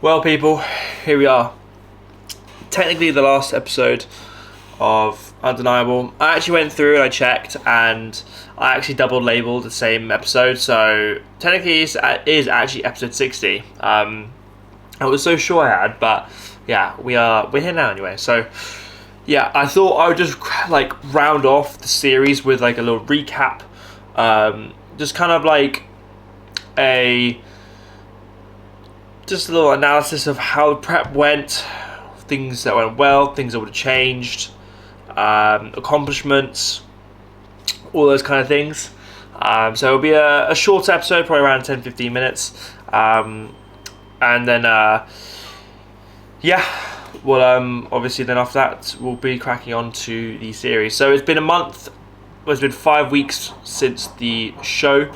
Well, people, here we are. Technically, the last episode of Undeniable. I actually went through and I checked, and I actually double labeled the same episode. So technically, it is actually episode 60. I was so sure I had, but yeah, we're here now anyway. So yeah, I thought I would just like round off the series with like a little recap, just kind of like just a little analysis of how the prep went, things that went well, things that would have changed, accomplishments, all those kind of things. So it'll be a short episode, probably around 10-15 minutes. And then, well, obviously then after that, we'll be cracking on to the series. So it's been a month, well, it's been 5 weeks since the show,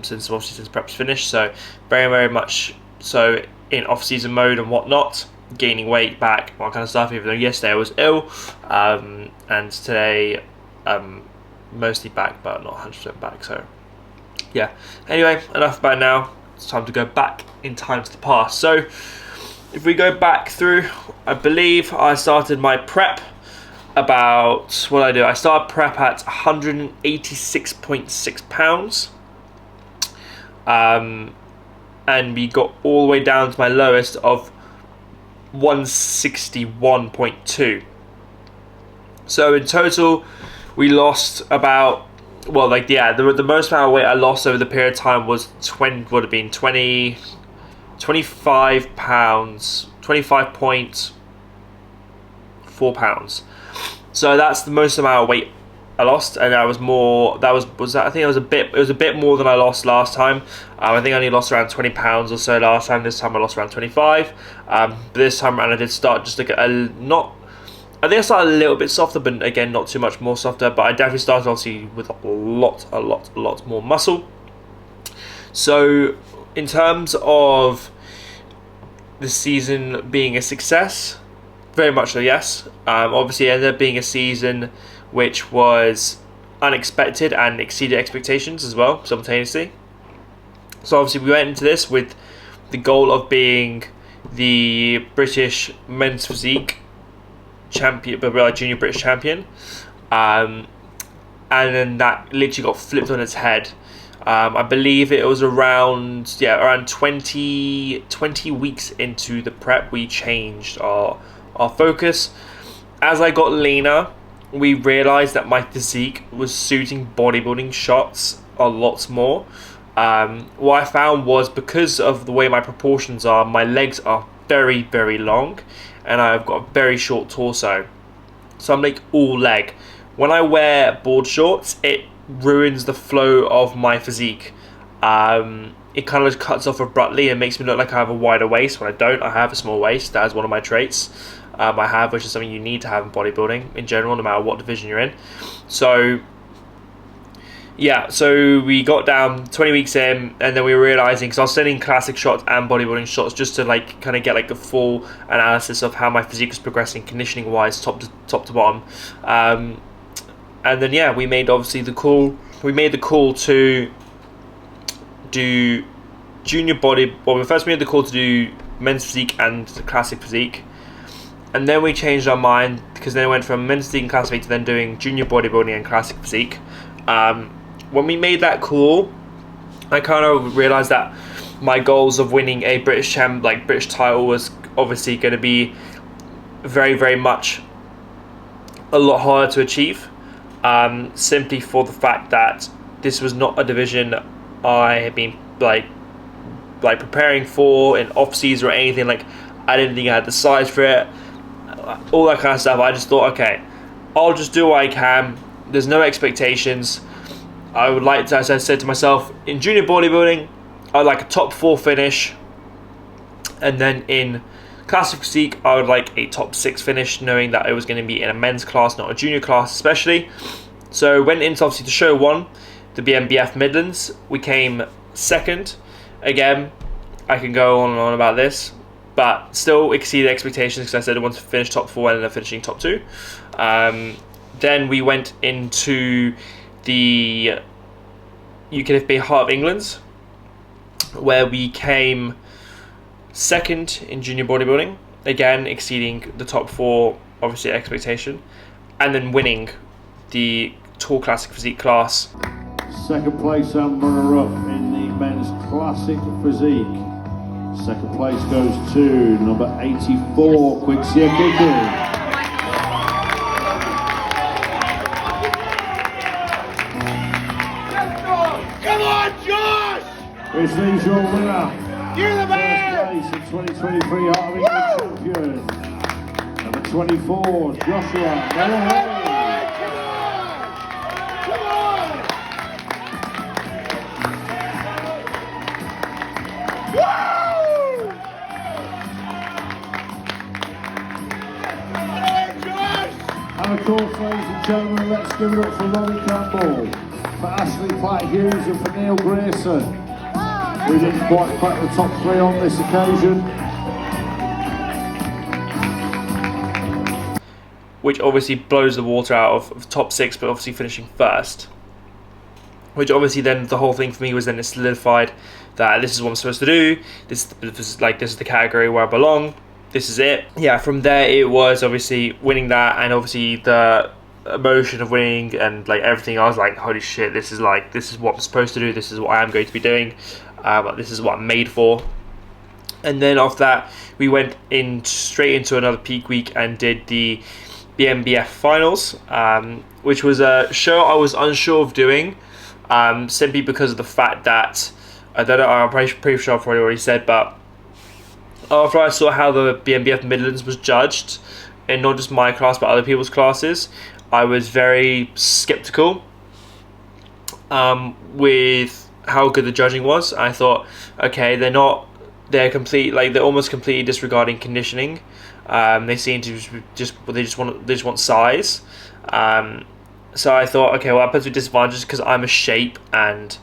since prep's finished. So very, very much so in off-season mode and whatnot, gaining weight back, all kind of stuff, even though yesterday I was ill, and today mostly back but not 100% back. So yeah, anyway, enough about now. It's time to go back in time to the past. So if we go back through, I believe I started my prep about, what did I do? I started prep at 186.6 pounds. And we got all the way down to my lowest of 161.2. So in total, we lost about, well, like, yeah, the most amount of weight I lost over the period of time was 25 pounds, 25.4 pounds. So that's the most amount of weight I lost, and that was more. I think it was a bit more than I lost last time. I think I only lost around 20 pounds or so last time. This time I lost around 25. But this time around I did start just like I think I started a little bit softer, but again not too much more softer. But I definitely started obviously with a lot more muscle. So in terms of the season being a success, very much so, yes. Obviously it ended up being a season which was unexpected and exceeded expectations as well, simultaneously. So obviously we went into this with the goal of being the British men's physique champion, but junior British champion, and then that literally got flipped on its head. I believe it was around 20 weeks into the prep, we changed our focus. As I got leaner, we realised that my physique was suiting bodybuilding shots a lot more. What I found was, because of the way my proportions are, my legs are very, very long, and I've got a very short torso. So I'm like all leg. When I wear board shorts, it ruins the flow of my physique. It kind of cuts off abruptly and makes me look like I have a wider waist when I don't. I have a small waist. That is one of my traits. I have, which is something you need to have in bodybuilding in general, no matter what division you're in. So yeah, so we got down 20 weeks in, and then we were realizing, because I was sending classic shots and bodybuilding shots just to like kind of get like the full analysis of how my physique was progressing conditioning wise, top to bottom. And then yeah, we made the call to do junior body. Well, we first made the call to do men's physique and classic physique. And then we changed our mind, because then it went from men's physique and classic physique to then doing junior bodybuilding and classic physique. When we made that call, I kind of realised that my goals of winning a British title was obviously going to be very, very much a lot harder to achieve. Simply for the fact that this was not a division I had been like preparing for in off season or anything. Like, I didn't think I had the size for it. All that kind of stuff. I just thought, okay, I'll just do what I can. There's no expectations. I would like to, as I said to myself, in junior bodybuilding, I would like a top 4 finish, and then in classic physique, I would like a top 6 finish, knowing that it was going to be in a men's class, not a junior class, especially. So went into obviously the show 1, the BMBF Midlands. We came second. Again, I can go on and on about this, but still exceeded expectations, because I said I wanted to finish top 4 and ended up finishing top 2. Then we went into the UKFB Heart of England, where we came Second in junior bodybuilding, again exceeding the top 4, obviously expectation, and then winning the tall classic physique class. Second place and runner-up in the men's classic physique. Second place goes to number 84, Quixia Kiki. Come on, Josh! This is your winner. You're the man! First place in 2023 Heart of England champion. Number 24, Joshua Melloway. And of course, ladies and gentlemen, let's give it up for Ronnie Campbell, for Ashley Platt-Hughes and for Neil Grayson, who didn't quite crack the top 3 on this occasion. Which obviously blows the water out of top 6, but obviously finishing first. Which obviously then the whole thing for me was then solidified that this is what I'm supposed to do. This is the category where I belong. This is it. Yeah, from there it was obviously winning that, and obviously the emotion of winning and like everything. I was like, holy shit, this is what I'm supposed to do. This is what I am going to be doing. This is what I'm made for. And then after that, we went straight into another peak week and did the BMBF finals, which was a show I was unsure of doing, simply because of the fact that I'm pretty sure I've already said, but after I saw how the BMBF Midlands was judged, and not just my class but other people's classes, I was very skeptical with how good the judging was. I thought, okay, they're almost completely disregarding conditioning. They seem to just want size. So I thought, okay, well, that puts me at disadvantage because I'm a shape and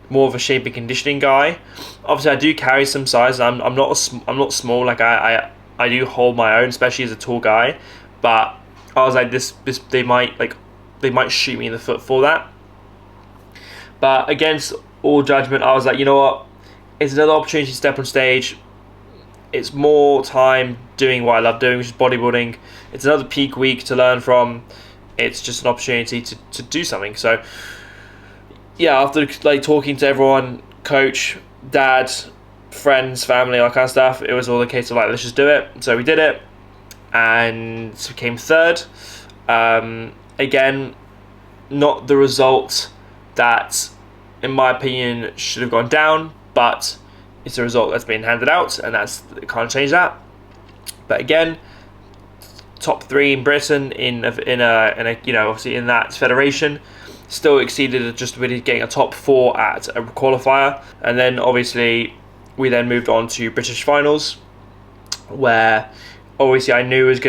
more of a shape and conditioning guy. Obviously, I do carry some size. I'm not small. Like I do hold my own, especially as a tall guy. But I was like, they might shoot me in the foot for that. But against all judgment, I was like, you know what? It's another opportunity to step on stage. It's more time doing what I love doing, which is bodybuilding. It's another peak week to learn from. It's just an opportunity to do something. So yeah, after like talking to everyone, coach, dad, friends, family, all that kind of stuff, it was all the case of like, let's just do it. So we did it and came third. Again, not the result that, in my opinion, should have gone down, but it's a result that's been handed out, and can't change that. But again, top 3 in Britain in a obviously in that federation, still exceeded just really getting a top 4 at a qualifier. And then obviously we then moved on to British finals, where obviously I knew that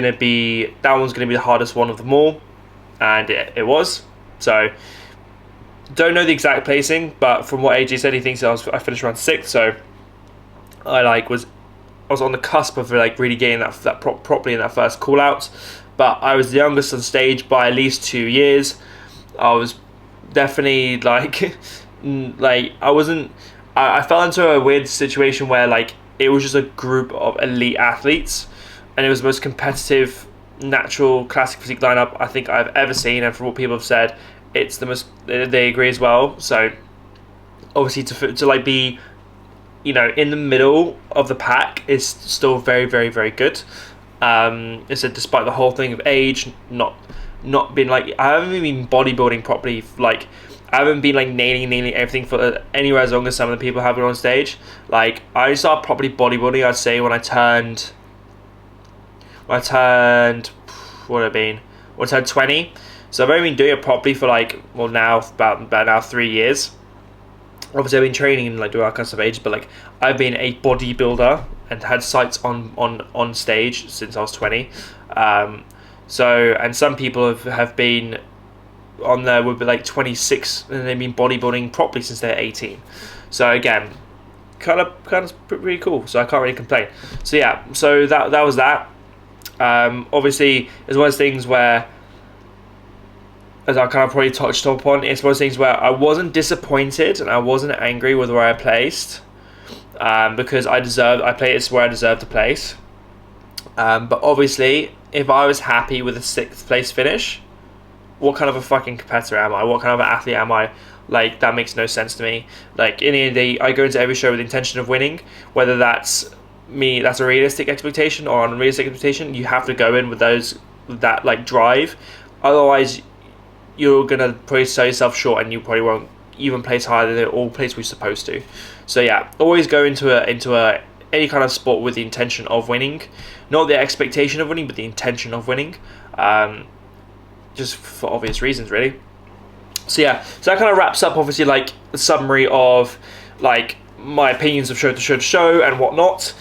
one was going to be the hardest one of them all, and it was. So don't know the exact placing, but from what AJ said, he thinks I finished around 6th. So I was on the cusp of like really getting that properly in that first call out. But I was the youngest on stage by at least 2 years. I was definitely I fell into a weird situation where like it was just a group of elite athletes, and it was the most competitive natural classic physique lineup I think I've ever seen, and from what people have said, it's the most, they agree as well. So obviously to like be, in the middle of the pack is still very, very, very good. It said despite the whole thing of age, not been like, I haven't been bodybuilding properly, like I haven't been like nailing everything for anywhere as long as some of the people have been on stage. Like I started properly bodybuilding, I'd say when I turned what would it have been? When I turned 20. So I've only been doing it properly for about 3 years. Obviously I've been training and like doing all kinds of age, but like I've been a bodybuilder and had sights on stage since I was 20. And some people have been on there would be like 26 and they've been bodybuilding properly since they're 18. So again, kind of pretty cool. So I can't really complain. So yeah, so that was that. Obviously it's one of those things where, as I kind of probably touched upon, it's one of those things where I wasn't disappointed and I wasn't angry with where I placed. because I place where I deserve to place. But obviously, if I was happy with a 6th place finish, what kind of a fucking competitor am I? What kind of an athlete am I? Like, that makes no sense to me. Like, in the end of the day, I go into every show with the intention of winning, whether that's a realistic expectation or an unrealistic expectation. You have to go in with that like drive. Otherwise, you're gonna probably sell yourself short, and you probably won't even place higher than all place we're supposed to. So yeah, always go into any kind of sport with the intention of winning, not the expectation of winning, but the intention of winning. Just for obvious reasons, really. So yeah, so that kind of wraps up, obviously, like the summary of like my opinions of show to show and whatnot.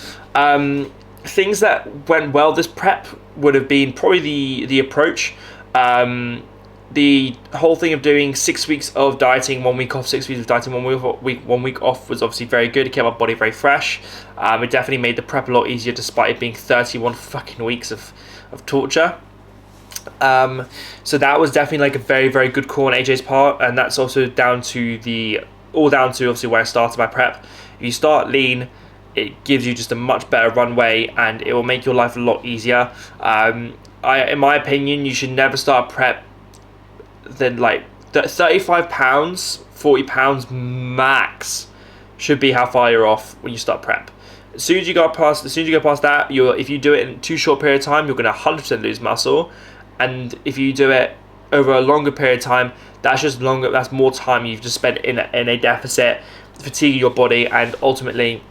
Things that went well this prep would have been probably the approach. The whole thing of doing 6 weeks of dieting, 1 week off, 6 weeks of dieting, 1 week off was obviously very good. It kept my body very fresh. It definitely made the prep a lot easier, despite it being 31 fucking weeks of torture. So that was definitely like a very, very good call on AJ's part, and that's also down to obviously where I started my prep. If you start lean, it gives you just a much better runway, and it will make your life a lot easier. In my opinion, you should never start prep than like 35 pounds, 40 pounds max should be how far you're off when you start prep. As soon as you go past that, if you do it in too short period of time, you're going to 100% lose muscle. And if you do it over a longer period of time, that's more time you've just spent in a deficit, fatiguing your body, and ultimately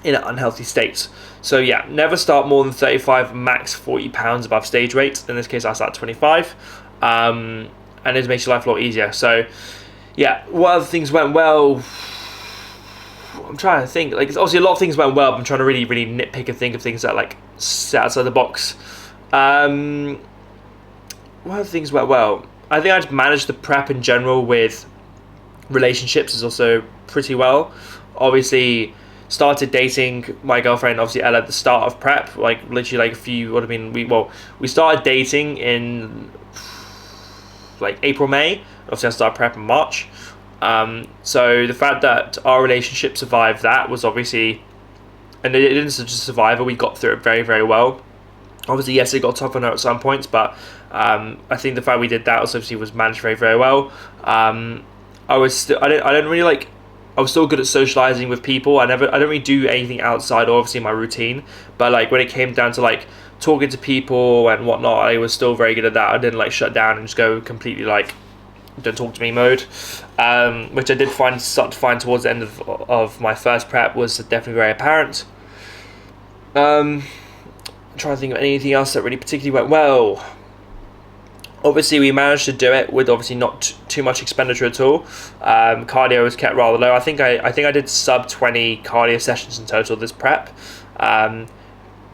in an unhealthy state. So yeah, never start more than 35, max 40 pounds above stage weight. In this case, I start 25, and it makes your life a lot easier. So yeah, what other things went well? I'm trying to think. Like, obviously a lot of things went well, but I'm trying to really, really nitpick and think of things that like sit outside the box. What other things went well? I think I just managed the prep in general with relationships is also pretty well. Obviously, started dating my girlfriend, obviously Ella, at the start of prep, like literally like we started dating in like April, May. Obviously I started prep in March. So the fact that our relationship survived that was obviously, and it didn't just survive, we got through it very, very well. Obviously, yes, it got tough on her at some points, but I think the fact we did that was managed very, very well. I was still good at socializing with people. I don't really do anything outside, obviously, my routine. But like when it came down to like talking to people and whatnot, I was still very good at that. I didn't like shut down and just go completely like don't talk to me mode, which I did start to find towards the end of my first prep was definitely very apparent. I'm trying to think of anything else that really particularly went well. Obviously, we managed to do it with obviously not too much expenditure at all. Cardio was kept rather low. I think I did sub 20 cardio sessions in total this prep,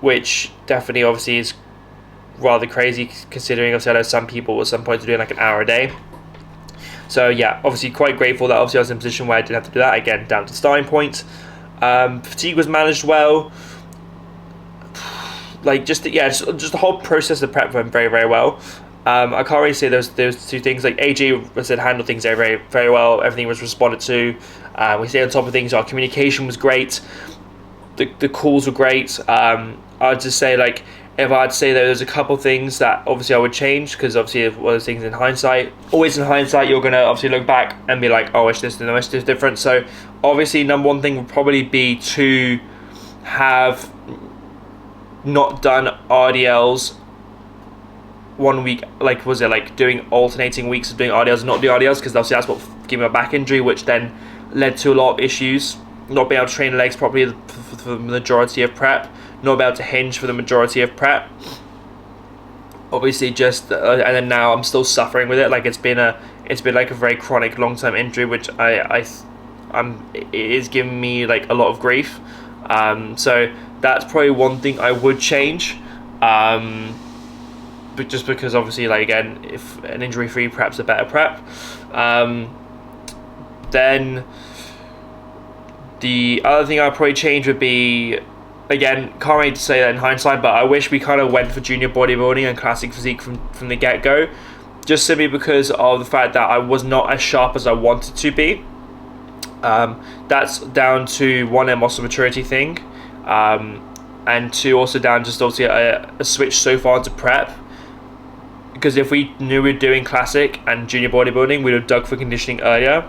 which definitely obviously is rather crazy considering obviously I know some people at some point are doing like an hour a day. So yeah, obviously quite grateful that obviously I was in a position where I didn't have to do that. Again, down to starting point. Fatigue was managed well. Like just the whole process of prep went very, very well. I can't really say those two things. Like AJ said, handled things very, very, very well. Everything was responded to. We stayed on top of things. Our communication was great. The calls were great. I'd just say, like, if I'd say that there's a couple things that obviously I would change, because obviously one of those things in hindsight, always in hindsight, you're going to obviously look back and be like, oh, I wish this and I wish this different. So obviously number one thing would probably be to have not done RDLs 1 week, like was it like doing alternating weeks of doing RDLs and not do RDLs, because obviously that's what gave me a back injury, which then led to a lot of issues, not being able to train legs properly for the majority of prep, not being able to hinge for the majority of prep, obviously just and then now I'm still suffering with it. Like it's been like a very chronic long-term injury, which it is giving me like a lot of grief. So that's probably one thing I would change, but just because obviously, like, again, if an injury-free prep's a better prep. Then the other thing I'd probably change would be, again, can't really say that in hindsight, but I wish we kind of went for junior bodybuilding and classic physique from the get-go, just simply because of the fact that I was not as sharp as I wanted to be. That's down to one, a muscle maturity thing, and two, also down just obviously a switch so far into prep. Because if we knew we were doing classic and junior bodybuilding, we'd have dug for conditioning earlier.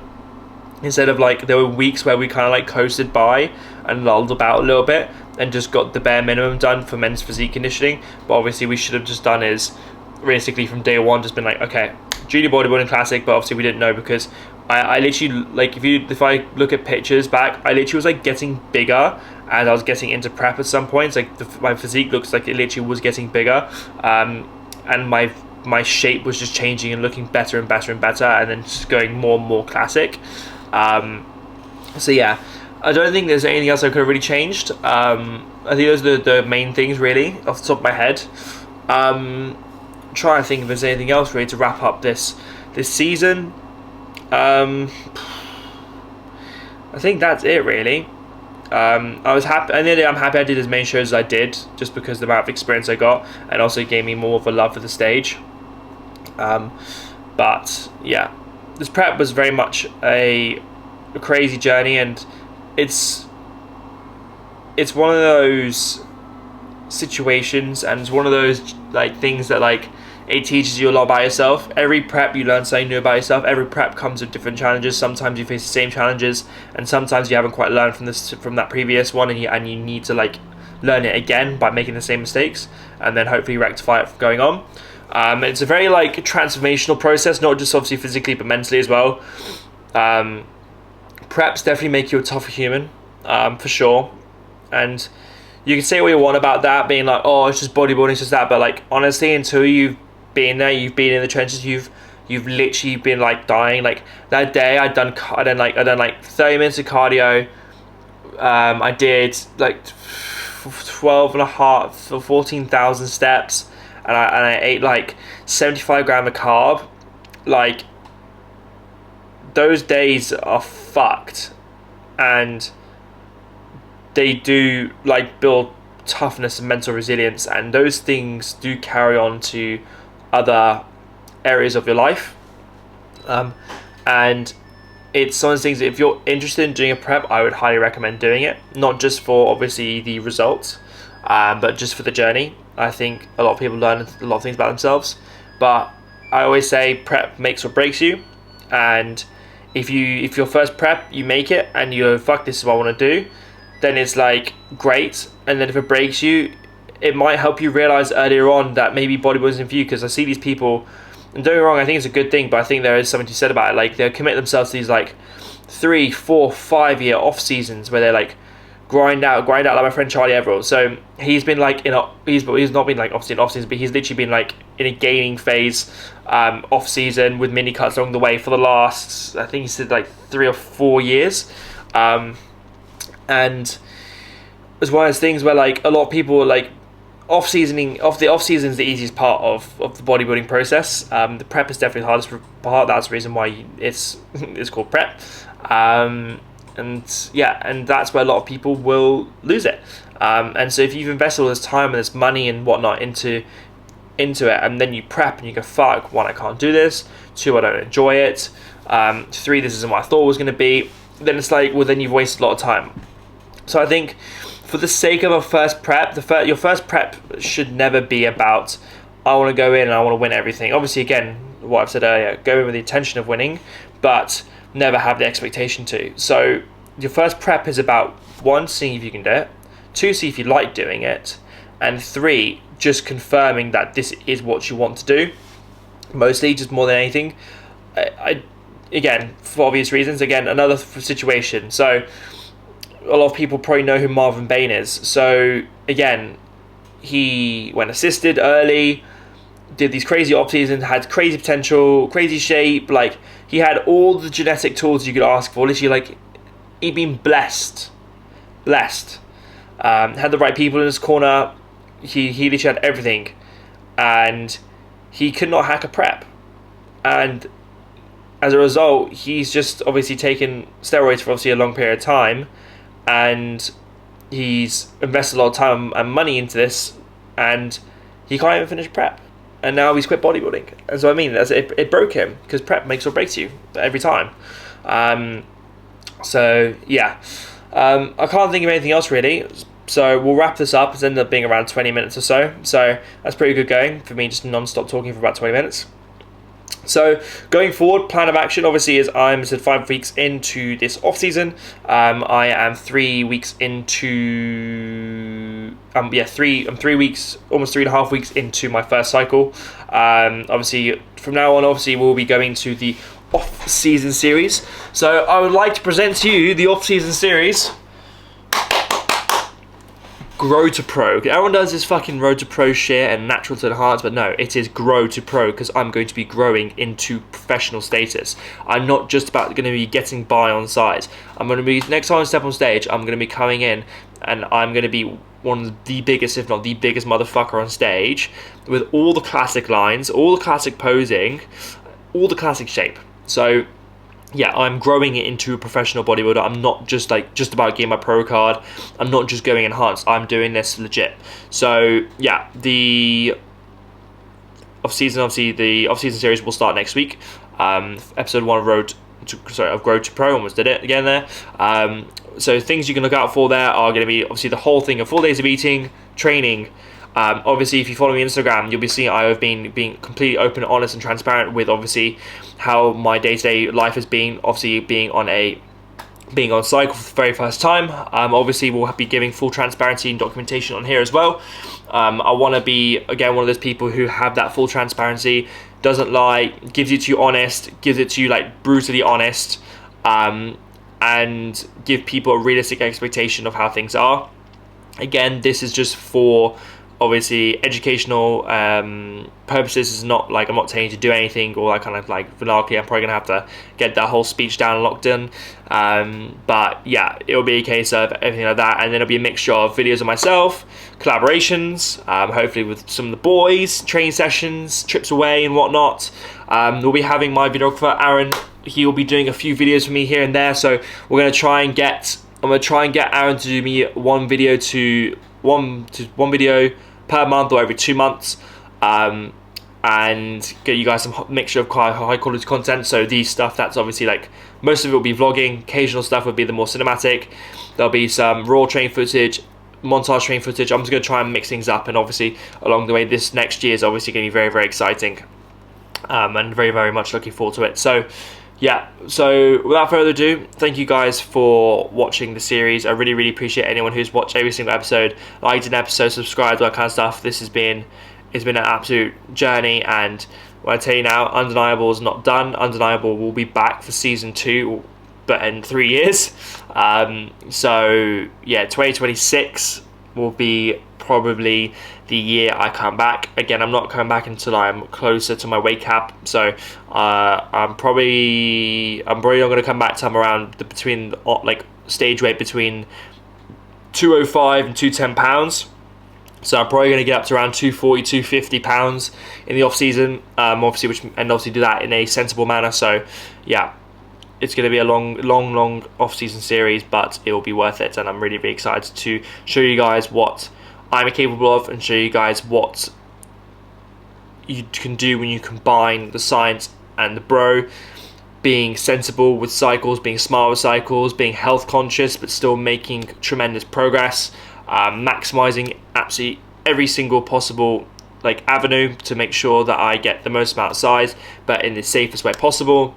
Instead of like, there were weeks where we kind of like coasted by and lulled about a little bit and just got the bare minimum done for men's physique conditioning. But obviously we should have just done is realistically from day one just been like, okay, junior bodybuilding classic, but obviously we didn't know because I literally, like, if I look at pictures back, I literally was like getting bigger as I was getting into prep at some points. Like my physique looks like it literally was getting bigger, and my shape was just changing and looking better and better and better, and then just going more and more classic. So yeah, I don't think there's anything else I could have really changed. I think those are the main things really off the top of my head. Trying to think if there's anything else really to wrap up this season. I think that's it really. I was happy. At the end of the day, I'm happy I did as many shows as I did, just because the amount of experience I got, and also it gave me more of a love for the stage. But yeah, this prep was very much a crazy journey, and it's one of those situations, and it's one of those like things that like it teaches you a lot about yourself. Every prep you learn something new about yourself. Every prep comes with different challenges. Sometimes you face the same challenges, and sometimes you haven't quite learned from that previous one, and you need to like learn it again by making the same mistakes, and then hopefully rectify it from going on. It's a very like transformational process, not just obviously physically but mentally as well. Preps definitely make you a tougher human, for sure. And you can say what you want about that, being like, oh, it's just bodybuilding, it's just that. But like honestly, until you've been there, you've been in the trenches, you've literally been like dying. Like that day, I done like 30 minutes of cardio. I did like 12.5 or 14,000 steps, and I ate like 75 grams of carb. Like those days are fucked, and they do like build toughness and mental resilience, and those things do carry on to other areas of your life. And it's one of those things that if you're interested in doing a prep, I would highly recommend doing it, not just for obviously the results, but just for the journey. I think a lot of people learn a lot of things about themselves, but I always say prep makes or breaks you. And if your first prep you make it and you go, fuck, this is what I want to do, then it's like great. And then if it breaks you, it might help you realize earlier on that maybe bodybuilding isn't for you. Because I see these people, and don't get me wrong, I think it's a good thing, but I think there is something to be said about it. Like they'll commit themselves to these like 3, 4, 5 year off seasons where they're like grind out like my friend Charlie Everett. So he's been like he's not been like obviously in off season, but he's literally been like in a gaining phase off season with mini cuts along the way for the last, I think he said like 3 or 4 years. And it's one of those things where like a lot of people like the off season is the easiest part of the bodybuilding process. The prep is definitely the hardest part. That's the reason why it's called prep. And yeah, and that's where a lot of people will lose it. And so if you've invested all this time and this money and whatnot into it, and then you prep and you go, fuck, 1, I can't do this, 2, I don't enjoy it, 3, this isn't what I thought it was going to be, then it's like, well, then you've wasted a lot of time. So I think for the sake of a first prep, your first prep should never be about, I want to go in and I want to win everything. Obviously, again, what I've said earlier, go in with the intention of winning, but never have the expectation to. So your first prep is about 1, seeing if you can do it, 2, see if you like doing it, and 3, just confirming that this is what you want to do. Mostly, just more than anything. Again, for obvious reasons, another situation. So a lot of people probably know who Marvin Bain is. So again, he went assisted early, did these crazy off seasons, had crazy potential, crazy shape. Like he had all the genetic tools you could ask for. Literally, like he'd been blessed. Had the right people in his corner. He literally had everything, and he could not hack a prep. And as a result, he's just obviously taken steroids for obviously a long period of time, and he's invested a lot of time and money into this, and he can't even finish prep. And now he's quit bodybuilding. And so I mean, it broke him, because prep makes or breaks you every time. So yeah, I can't think of anything else really. So we'll wrap this up. It's ended up being around 20 minutes or so. So that's pretty good going for me, just non-stop talking for about 20 minutes. So going forward, plan of action obviously is I'm 5 weeks into this off season. I am 3 weeks into I'm 3 weeks, almost 3.5 weeks into my first cycle. Obviously from now on, obviously we'll be going to the off season series. So I would like to present to you the off season series. Grow to Pro. Everyone does this fucking Road to Pro shit and Natural to Enhance, but no, it is Grow to Pro because I'm going to be growing into professional status. I'm not just about going to be getting by on sides. I'm going to be, next time I step on stage, I'm going to be coming in and I'm going to be one of the biggest, if not the biggest motherfucker on stage with all the classic lines, all the classic posing, all the classic shape. So yeah, I'm growing it into a professional bodybuilder. I'm not just about getting my pro card. I'm not just going enhanced. I'm doing this legit. So yeah, the off-season, obviously the off-season series will start next week. Episode 1 of Grow to Pro, almost did it again there. So things you can look out for there are going to be obviously the whole thing of 4 days of eating, training. Obviously, if you follow me on Instagram, you'll be seeing I have been being completely open, honest, and transparent with obviously how my day-to-day life has been. Obviously, being on cycle for the very first time. Obviously, we'll be giving full transparency and documentation on here as well. I want to be again one of those people who have that full transparency, doesn't lie, gives it to you honest, gives it to you like brutally honest, and give people a realistic expectation of how things are. Again, this is just for obviously educational purposes. Is not like I'm not telling you to do anything or like kind of like vernacular. I'm probably gonna have to get that whole speech down and locked in, but yeah, it'll be a case of everything like that, and then it'll be a mixture of videos of myself, collaborations, hopefully with some of the boys, training sessions, trips away and whatnot. We'll be having my videographer Aaron. He will be doing a few videos for me here and there, so I'm gonna try and get Aaron to do me one video per month or every 2 months, and get you guys some mixture of quite high quality content. So these stuff, that's obviously like most of it will be vlogging, occasional stuff would be the more cinematic. There'll be some raw train footage, montage train footage. I'm just going to try and mix things up, and obviously along the way this next year is obviously going to be very, very exciting, and very, very much looking forward to it. So yeah, so without further ado, thank you guys for watching the series. I really, really appreciate anyone who's watched every single episode, liked an episode, subscribed, all that kind of stuff. This has been an absolute journey, and when I tell you now, Undeniable is not done. Undeniable will be back for season 2, but in 3 years. So yeah, 2026 will be probably the year I come back. Again, I'm not coming back until I'm closer to my weight cap. So I'm probably not going to come back till I'm around between like stage weight between 205 and 210 pounds. So I'm probably going to get up to around 240, 250 pounds in the off season. Obviously do that in a sensible manner. So yeah, it's going to be a long off season series, but it will be worth it. And I'm really, really excited to show you guys what I'm capable of and show you guys what you can do when you combine the science and the bro, being sensible with cycles, being smart with cycles, being health conscious but still making tremendous progress, maximizing absolutely every single possible like avenue to make sure that I get the most amount of size but in the safest way possible,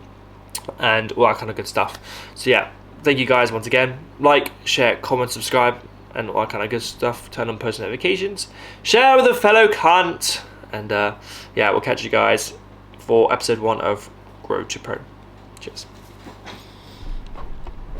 and all that kind of good stuff. So yeah, thank you guys once again. Like, share, comment, subscribe, and all that kind of good stuff. Turn on post notifications, share with a fellow cunt, and yeah, we'll catch you guys for episode 1 of Grow to Pro. Cheers.